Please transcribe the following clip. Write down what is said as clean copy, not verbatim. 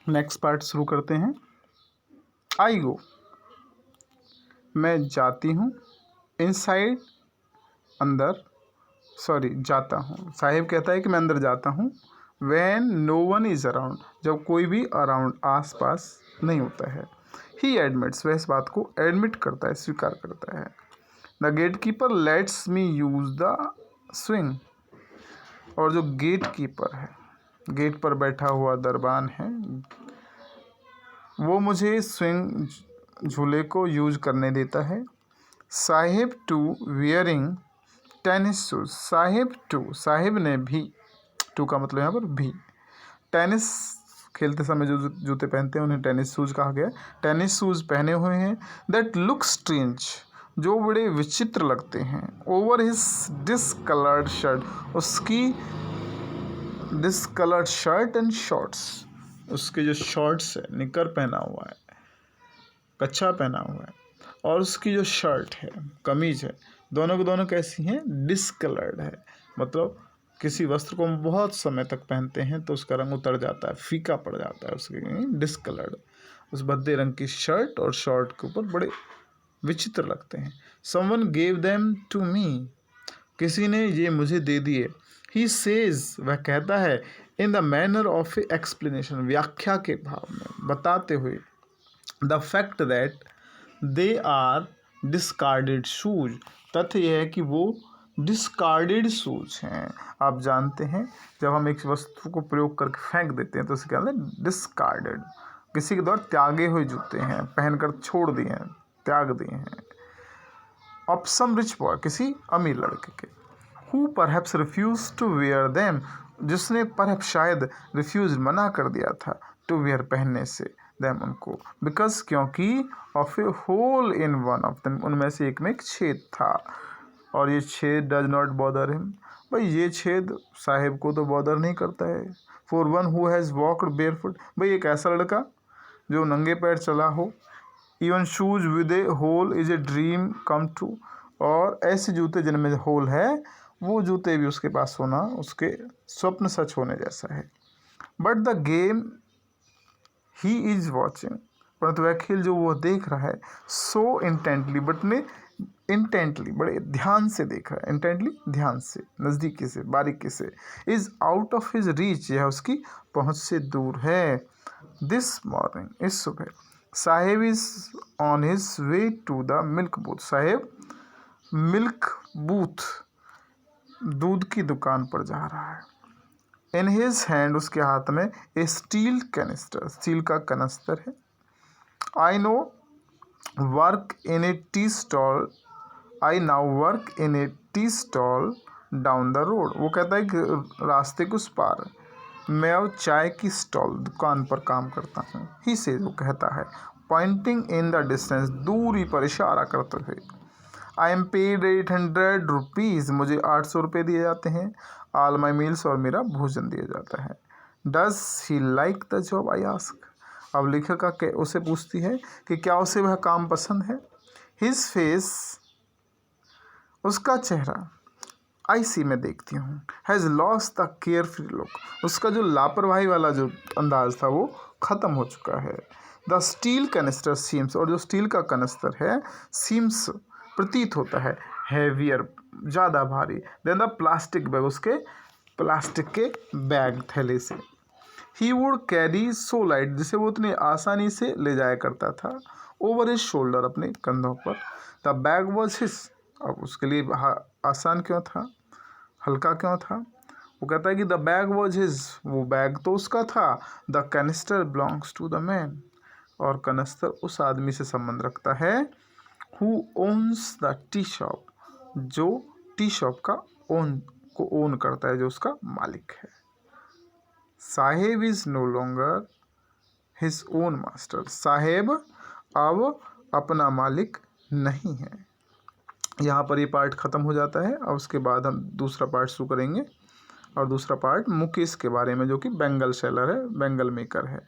Next part शुरू करते हैं। आई गो, मैं जाती हूँ। इनसाइड, अंदर, जाता हूँ। साहिब कहता है कि मैं अंदर जाता हूँ। When no one is around, जब कोई भी अराउंड आस पास नहीं होता है। ही एडमिट्स, वह इस बात को एडमिट करता है, स्वीकार करता है। The gatekeeper lets me use the swing, और जो गेट कीपर है, गेट पर बैठा हुआ दरबान है, वो मुझे स्विंग, झूले को यूज करने देता है। Sahib to wearing tennis shoes, Sahib ने भी, टू का मतलब यहाँ पर भी, टेनिस खेलते समय जो जूते पहनते हैं उन्हें टेनिस शूज कहा गया। टेनिस शूज पहने हुए हैं। दैट लुक स्ट्रेंज, जो बड़े विचित्र लगते हैं। ओवर हिज डिसकलर्ड शर्ट, उसकी डिसकलर्ड शर्ट एंड शॉर्ट्स, उसके जो शॉर्ट्स है, निकर पहना हुआ है, कच्छा पहना हुआ है, और उसकी जो शर्ट है, कमीज है, दोनों के दोनों कैसी हैं? डिसकलर्ड है। मतलब किसी वस्त्र को हम बहुत समय तक पहनते हैं तो उसका रंग उतर जाता है, फीका पड़ जाता है, उसके डिसकलर्ड। उस भद्दे रंग की शर्ट और शॉर्ट के ऊपर बड़े विचित्र लगते हैं। Someone gave them to me, किसी ने ये मुझे दे दिए। ही सेज, वह कहता है, in the manner of a explanation, व्याख्या के भाव में, बताते हुए। The fact that they are discarded shoes, तथ्य यह है कि वो डिस्कार्डेड शूज हैं। आप जानते हैं जब हम एक वस्तु को प्रयोग करके फेंक देते हैं तो उसे क्या कहते हैं? डिस्कार्डेड। किसी के द्वारा त्यागे हुए जूते हैं, पहनकर छोड़ दिए हैं, त्याग दिए हैं। ऑफ सम रिच बॉय, किसी अमीर लड़के के। Who perhaps refuse to wear them, जिसने परहैप्स शायद रिफ्यूज मना कर दिया था, टू वेयर पहनने से, देम उनको, बिकॉज क्योंकि of a hole in one of them, उनमें से एक में एक छेद था, और ये छेद डज नॉट बॉदर हिम, भाई ये छेद साहिब को तो बॉदर नहीं करता है। For one who has walked barefoot, भाई एक ऐसा लड़का जो नंगे पैर चला हो। Even shoes with a hole is a dream come true, और ऐसे जूते जिनमें होल है, वो जूते भी उसके पास होना उसके स्वप्न सच होने जैसा है। But the game he is watching, परंतु वह खेल जो वो देख रहा है, सो इंटेंटली, बट ने इंटेंटली, बड़े ध्यान से देख रहा है। इंटेंटली, ध्यान से, नज़दीकी से, बारीकी से। Is out of his reach, यह उसकी पहुंच से दूर है। दिस मॉर्निंग, इस सुबह, Saheb is on his way to the milk booth, Saheb milk booth, दूध की दुकान पर जा रहा है। इन हिज हैंड, उसके हाथ में, ए स्टील कैनिस्टर, स्टील का कनस्तर है। I know work in A tea stall, I now work in A tea stall down the road, वो कहता है कि रास्ते के उस पार मैं अब चाय की स्टॉल, दुकान पर काम करता हूँ। ही से, वो कहता है, पॉइंटिंग इन द डिस्टेंस, दूरी पर इशारा करते हुए। आई एम पेड 800 रुपीज़, मुझे 800 रुपये दिए जाते हैं। ऑल माई मील्स, और मेरा भोजन दिया जाता है। Does he like the job, I ask, अब लेखिका के उसे पूछती है कि क्या उसे वह काम पसंद है। हिज फेस, उसका चेहरा, आई सी, मैं देखती हूँ, has lost the care free look, उसका जो लापरवाही वाला जो अंदाज था वो ख़त्म हो चुका है। द स्टील कैनिस्टर सीम्स, और जो स्टील का कनस्तर है, सीम्स, प्रतीत होता है, हैवियर, ज़्यादा भारी, देन द प्लास्टिक बैग, उसके प्लास्टिक के बैग, थैले से। He would carry so light, जिसे वो उतनी आसानी से ले जाया करता था। ओवर हिज शोल्डर, अपने कंधों पर। द बैग वॉज हिज, अब उसके लिए आसान क्यों था, हल्का क्यों था? वो कहता है कि द बैग वॉज हिज, वो बैग तो उसका था। The canister belongs to the man, और कनस्तर उस आदमी से संबंध रखता है। Who owns the tea shop, जो टी शॉप का ओन करता है, जो उसका मालिक है। Saheb is no longer his own master, Saheb अब अपना मालिक नहीं है। यहाँ पर ये पार्ट ख़त्म हो जाता है। और उसके बाद हम दूसरा पार्ट शुरू करेंगे, और दूसरा पार्ट मुकेश के बारे में, जो कि बेंगल सेलर है, बेंगल मेकर है।